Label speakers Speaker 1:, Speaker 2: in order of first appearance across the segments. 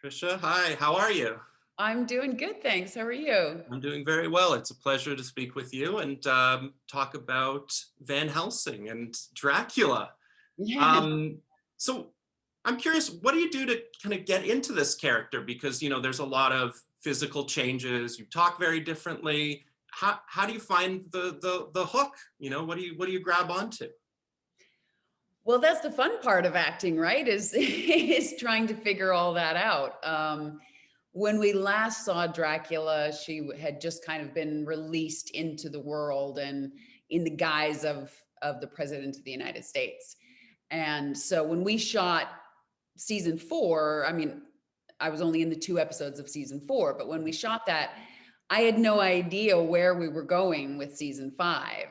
Speaker 1: Tricia, hi, how are you?
Speaker 2: I'm doing good, thanks. How are you?
Speaker 1: I'm doing very well. It's a pleasure to speak with you and talk about Van Helsing and Dracula.
Speaker 2: Yeah.
Speaker 1: Um, so I'm curious, what do you do to kind of get into this character? Because, there's a lot of physical changes. You talk very differently. How do you find the hook? What do you grab onto?
Speaker 2: Well, that's the fun part of acting, right? Is is trying to figure all that out. When we last saw Dracula, she had just kind of been released into the world and in the guise of the president of the United States. And so when we shot season 4, I mean, I was only in the 2 episodes of season 4, but when we shot that, I had no idea where we were going with season 5.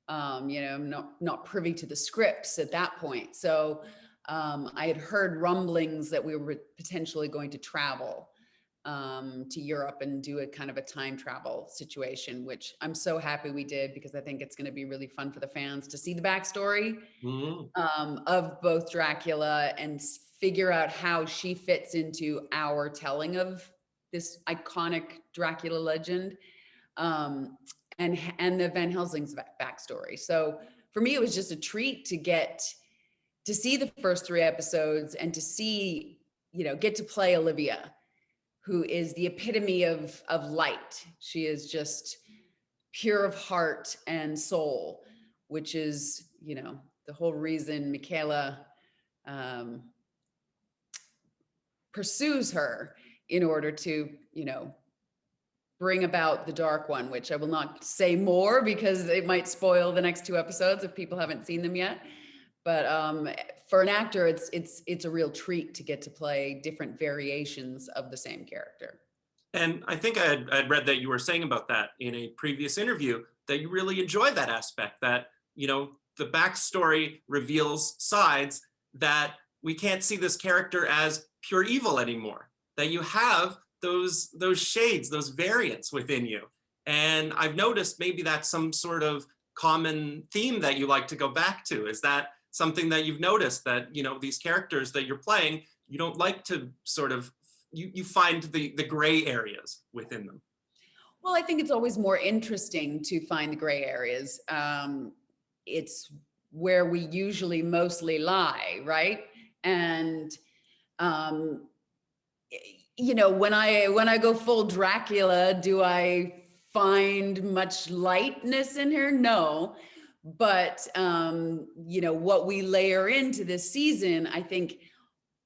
Speaker 2: I'm not privy to the scripts at that point. So I had heard rumblings that we were potentially going to travel to Europe and do a kind of a time travel situation, which I'm so happy we did because I think it's going to be really fun for the fans to see the backstory
Speaker 1: Mhm.
Speaker 2: of both Dracula and figure out how she fits into our telling of this iconic Dracula legend. And the Van Helsing's backstory. So for me, it was just a treat to get to see the first 3 episodes and to see, get to play Olivia, who is the epitome of light. She is just pure of heart and soul, which is, the whole reason Michaela um, pursues her in order to, bring about the dark one, which I will not say more because it might spoil the next 2 episodes if people haven't seen them yet. But for an actor, it's a real treat to get to play different variations of the same character.
Speaker 1: And I think I'd read that you were saying about that in a previous interview that you really enjoy that aspect, that, the backstory reveals sides that we can't see this character as pure evil anymore, that you have those shades, those variants within you. And I've noticed maybe that's some sort of common theme that you like to go back to. Is that something that you've noticed, that, these characters that you're playing, you don't like to sort of you find the gray areas within them?
Speaker 2: Well, I think it's always more interesting to find the gray areas. It's where we usually mostly lie, right? And um, when I go full Dracula, do I find much lightness in her? No. But what we layer into this season, I think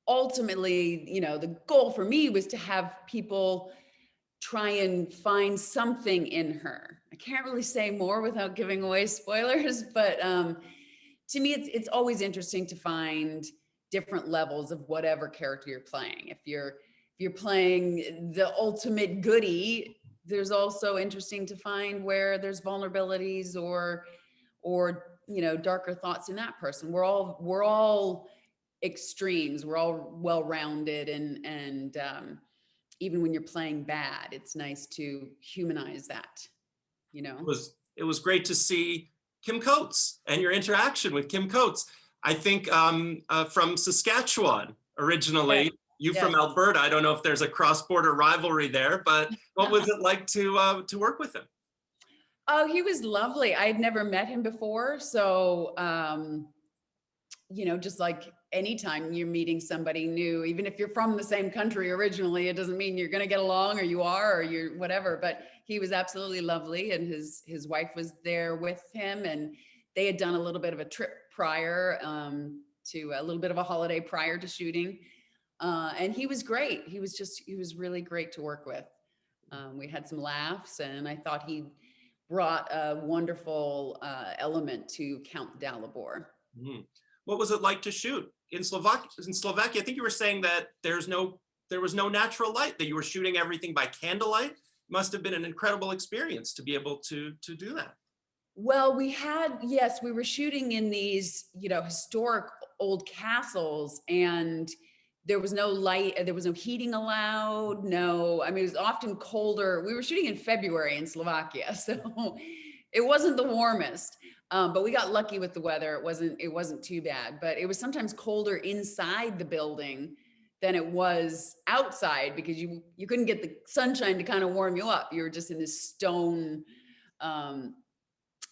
Speaker 2: ultimately, the goal for me was to have people try and find something in her. I can't really say more without giving away spoilers, but to me, it's always interesting to find different levels of whatever character you're playing. If you're playing the ultimate goody, there's also interesting to find where there's vulnerabilities or darker thoughts in that person. We're all extremes. We're all well-rounded, and even when you're playing bad, it's nice to humanize that, you
Speaker 1: It
Speaker 2: know?
Speaker 1: was it was great to see Kim Coates and your interaction with Kim Coates. I think from Saskatchewan
Speaker 2: Yes,
Speaker 1: originally. You
Speaker 2: yes.
Speaker 1: from Alberta. I don't know if there's a cross-border rivalry there, but what was it like to work with him?
Speaker 2: Oh, he was lovely. I had never met him before. So, just like anytime you're meeting somebody new, even if you're from the same country originally, it doesn't mean you're going to get along, or you are, or you're whatever. But he was absolutely lovely. And his wife was there with him. And they had done a little bit of a trip prior to a little bit of a holiday prior to shooting. And he was great. He was really great to work with. We had some laughs, and I thought he brought a wonderful element to Count Dalibor.
Speaker 1: Mhm. What was it like to shoot in Slovakia? In Slovakia, I think you were saying that there was no natural light, that you were shooting everything by candlelight. Must have been an incredible experience to be able to do that.
Speaker 2: Well, yes, we were shooting in these, historic old castles, and there was no light, there was no heating allowed. No, I mean, it was often colder. We were shooting in February in Slovakia, so it wasn't the warmest. But we got lucky with the weather. It wasn't too bad, but it was sometimes colder inside the building than it was outside, because you couldn't get the sunshine to kind of warm you up. You were just in this stone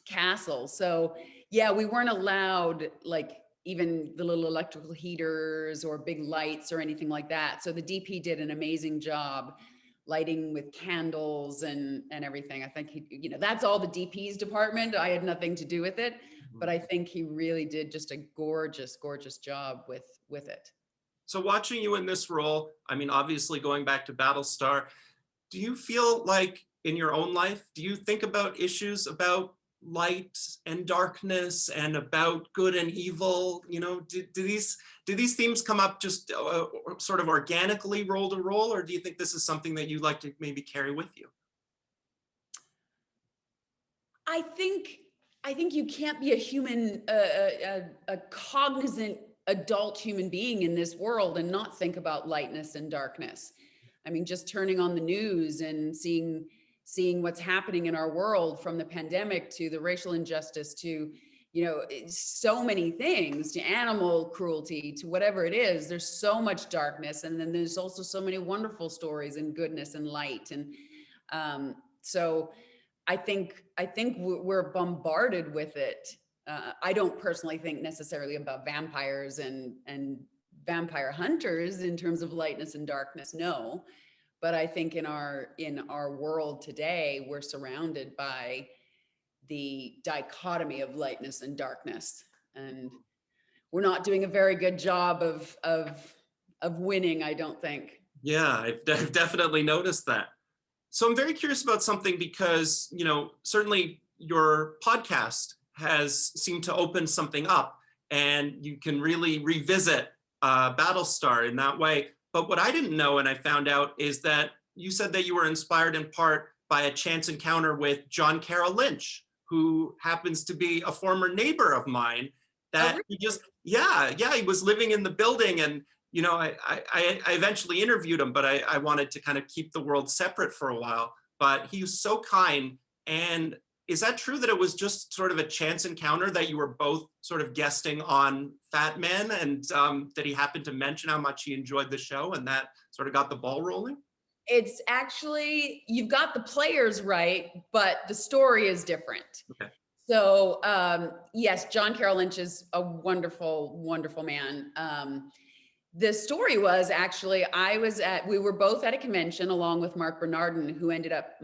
Speaker 2: castle. So yeah, we weren't allowed like even the little electrical heaters or big lights or anything like that. So the DP did an amazing job lighting with candles and everything. I think he, you know, that's all the DP's department. I had nothing to do with it, but I think he really did just a gorgeous, gorgeous job with it.
Speaker 1: So watching you in this role, I mean, obviously going back to Battlestar, do you feel like in your own life, do you think about issues about light and darkness and about good and evil? You know, do these themes come up just sort of organically role to role, or do you think this is something that you'd like to maybe carry with you?
Speaker 2: I think you can't be a human, a cognizant adult human being in this world and not think about lightness and darkness. I mean, just turning on the news and seeing what's happening in our world, from the pandemic to the racial injustice to, you know, so many things, to animal cruelty, to whatever it is. There's so much darkness, and then there's also so many wonderful stories and goodness and light. And so I think we're bombarded with it. I don't personally think necessarily about vampires and vampire hunters in terms of lightness and darkness, no. But I think in our world today, we're surrounded by the dichotomy of lightness and darkness, and we're not doing a very good job of winning, I don't think.
Speaker 1: Yeah, I've definitely noticed that. So I'm very curious about something, because, you know, certainly your podcast has seemed to open something up, and you can really revisit Battlestar in that way. But what I didn't know, and I found out, is that you said that you were inspired in part by a chance encounter with John Carroll Lynch, who happens to be a former neighbor of mine. That he just, yeah, he was living in the building, and you know, I eventually interviewed him, but I wanted to kind of keep the world separate for a while. But he was so kind. And is that true that it was just sort of a chance encounter, that you were both sort of guesting on Fat Men, and that he happened to mention how much he enjoyed the show, and that sort of got the ball rolling?
Speaker 2: It's actually, you've got the players right, but the story is different.
Speaker 1: Okay.
Speaker 2: So yes, John Carroll Lynch is a wonderful, wonderful man. The story was actually, we were both at a convention along with Mark Bernardin, who ended up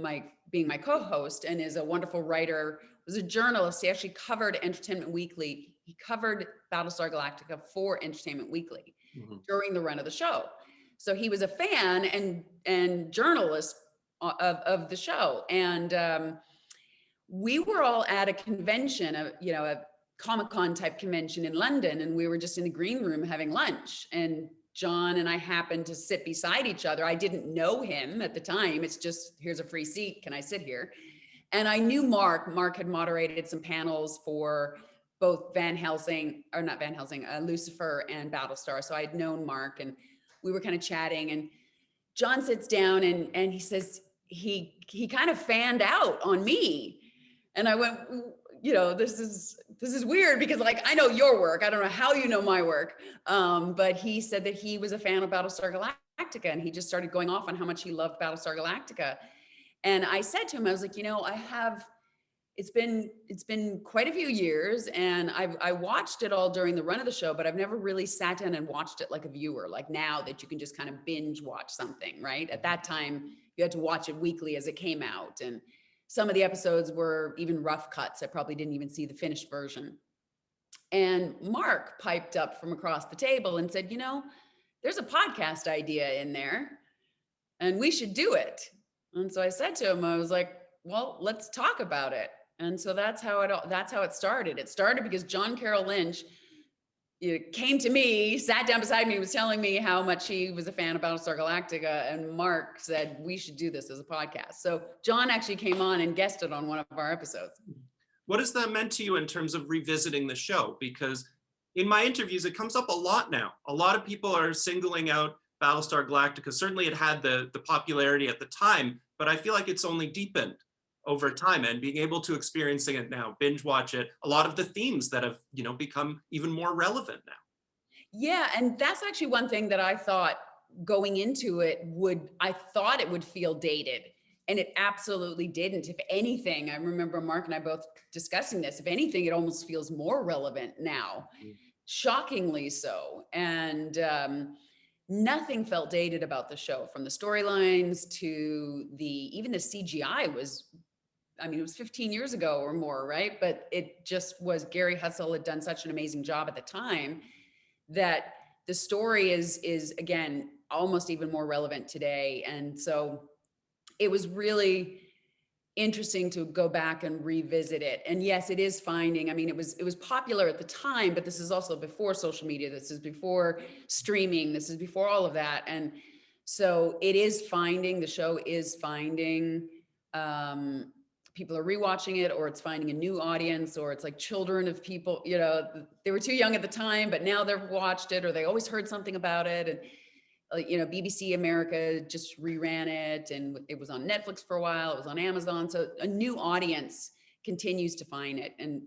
Speaker 2: being my co-host and is a wonderful writer, was a journalist. He actually covered Entertainment Weekly. He covered Battlestar Gallactica for Entertainment Weekly during the run of the show. So he was a fan and journalist of the show. And we were all at a convention, a Comic-Con type convention in London, and we were just in the green room having lunch, and John and I happened to sit beside each other. I didn't know him at the time. It's just, here's a free seat, can I sit here? And I knew Mark had moderated some panels for both Lucifer and Battlestar. So I'd known Mark, and we were kind of chatting, and John sits down and he says he kind of fanned out on me. And I went, you know, this is weird, because like, I know your work. I don't know how you know my work. But he said that he was a fan of Battlestar Gallactica, and he just started going off on how much he loved Battlestar Galactica. And I said to him, I was like, you know, it's been quite a few years, and I watched it all during the run of the show, but I've never really sat down and watched it like a viewer, like now that you can just kind of binge watch something, right? At that time, you had to watch it weekly as it came out. And some of the episodes were even rough cuts. I probably didn't even see the finished version. And Mark piped up from across the table and said, you know, there's a podcast idea in there, and we should do it. And so I said to him, I was like, well, let's talk about it. And so that's how it started. It started because John Carroll Lynch came to me, sat down beside me, was telling me how much he was a fan of Battlestar Galactica, and Mark said, we should do this as a podcast. So John actually came on and guested on one of our episodes.
Speaker 1: What has that meant to you in terms of revisiting the show? Because in my interviews, it comes up a lot now. A lot of people are singling out Battlestar Galactica. Certainly it had the popularity at the time, but I feel like it's only deepened over time, and being able to experiencing it now, binge watch it, a lot of the themes that have, you know, become even more relevant now.
Speaker 2: Yeah, and that's actually one thing that I thought going into it I thought it would feel dated, and it absolutely didn't. If anything, I remember Mark and I both discussing this. If anything, it almost feels more relevant now, shockingly so. And nothing felt dated about the show, from the storylines to even the CGI was, I mean, it was 15 years ago or more, right? But it just was, Gary Hustle had done such an amazing job at the time that the story is again, almost even more relevant today. And so it was really interesting to go back and revisit it. And yes, it is finding, I mean, it was popular at the time, but this is also before social media. This is before streaming. This is before all of that. And so it is finding, the show is finding, people are rewatching it, or it's finding a new audience, or it's like children of people, you know, they were too young at the time, but now they've watched it, or they always heard something about it. And you know, BBC America just reran it, and it was on Netflix for a while. It was on Amazon. So a new audience continues to find it. And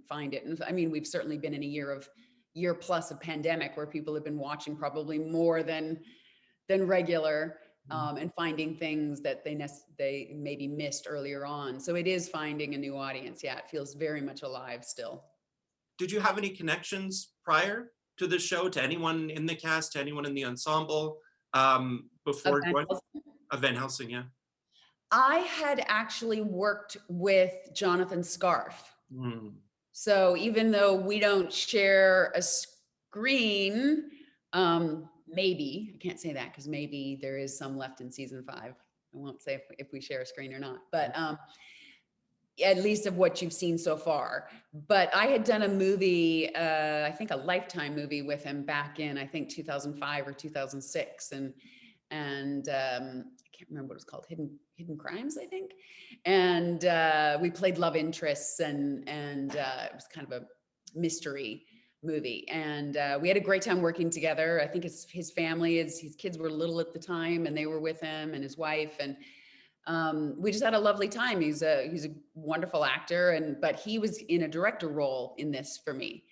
Speaker 2: I mean, we've certainly been in a year plus of pandemic, where people have been watching probably more than regular, and finding things that they maybe missed earlier on. So it is finding a new audience. Yeah, it feels very much alive still.
Speaker 1: Did you have any connections prior to the show, to anyone in the cast, to anyone in the ensemble, before joining Van Helsing? Yeah.
Speaker 2: I had actually worked with Jonathan Scarf. So even though we don't share a screen, maybe, I can't say that because maybe there is some left in season 5. I won't say if we share a screen or not, but at least of what you've seen so far. But I had done a movie, I think a Lifetime movie with him back in, I think 2005 or 2006. And I can't remember what it was called, Hidden Crimes, I think. And we played love interests, and it was kind of a mystery movie. And we had a great time working together. I think his family, his kids were little at the time, and they were with him, and his wife. And we just had a lovely time. He's a wonderful actor, but he was in a director role in this for me.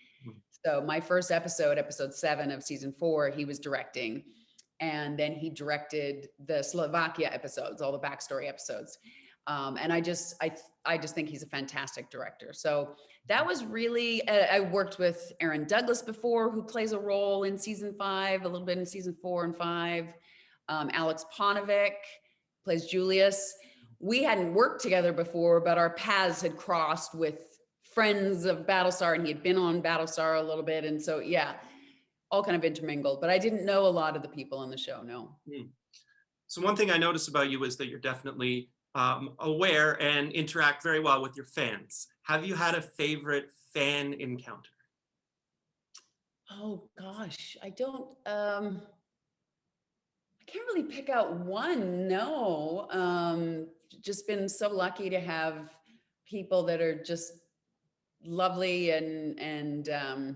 Speaker 2: So my first episode 7 of season 4, he was directing, and then he directed the Slovakia episodes, all the backstory episodes. And I just think he's a fantastic director. So that was really, I worked with Aaron Douglas before, who plays a role in season 5, a little bit in season 4 and 5. Alex Ponovic plays Julius. We hadn't worked together before, but our paths had crossed with friends of Battlestar, and he had been on Battlestar a little bit. And so, yeah, all kind of intermingled, but I didn't know a lot of the people on the show, no.
Speaker 1: So one thing I noticed about you is that you're definitely aware and interact very well with your fans. Have you had a favorite fan encounter?
Speaker 2: Oh gosh, I don't, I can't really pick out one, no. Just been so lucky to have people that are just lovely, and I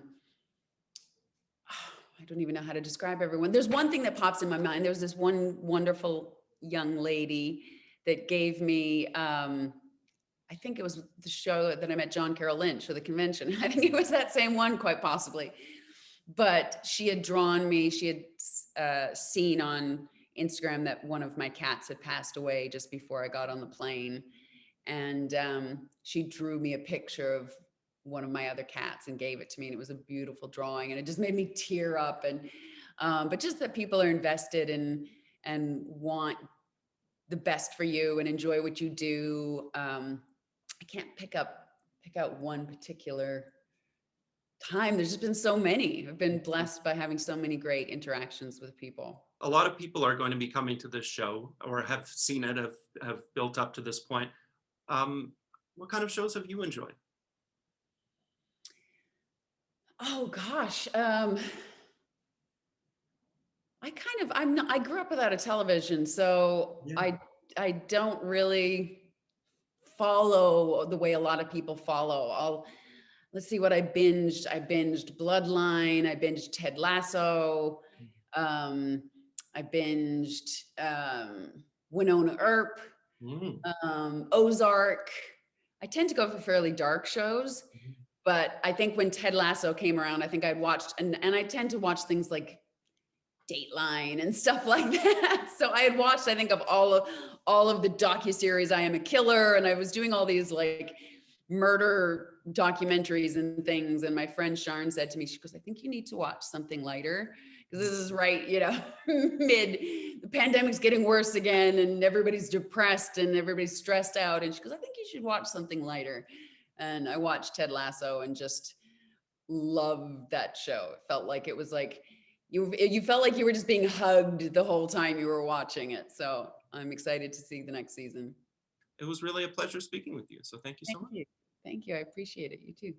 Speaker 2: don't even know how to describe everyone. There's one thing that pops in my mind. There's this one wonderful young lady that gave me, I think it was the show that I met John Carroll Lynch for the convention. I think it was that same one, quite possibly. But she had drawn me, she had seen on Instagram that one of my cats had passed away just before I got on the plane. And she drew me a picture of one of my other cats and gave it to me. And it was a beautiful drawing, and it just made me tear up. And but just that people are invested and want the best for you and enjoy what you do. I can't pick out one particular time. There's just been so many. I've been blessed by having so many great interactions with people.
Speaker 1: A lot of people are going to be coming to this show, or have seen it, have built up to this point. What kind of shows have you enjoyed?
Speaker 2: Oh gosh. I grew up without a television, so yeah. I don't really follow the way a lot of people follow. Let's see what I binged. I binged Bloodline. I binged Ted Lasso. I binged Winona Earp, Ozark. I tend to go for fairly dark shows, but I think when Ted Lasso came around, I think I'd watched, and I tend to watch things like Dateline and stuff like that. So I had watched, I think, of all of the docuseries, I Am a Killer, and I was doing all these like murder documentaries and things. And my friend Sharon said to me, she goes, I think you need to watch something lighter, because this is right, you know, the pandemic's getting worse again, and everybody's depressed and everybody's stressed out. And she goes, I think you should watch something lighter. And I watched Ted Lasso and just loved that show. It felt like it was like you felt like you were just being hugged the whole time you were watching it. So I'm excited to see the next season.
Speaker 1: It was really a pleasure speaking with you. So thank you so
Speaker 2: Thank
Speaker 1: much.
Speaker 2: you. Thank you. I appreciate it. You too.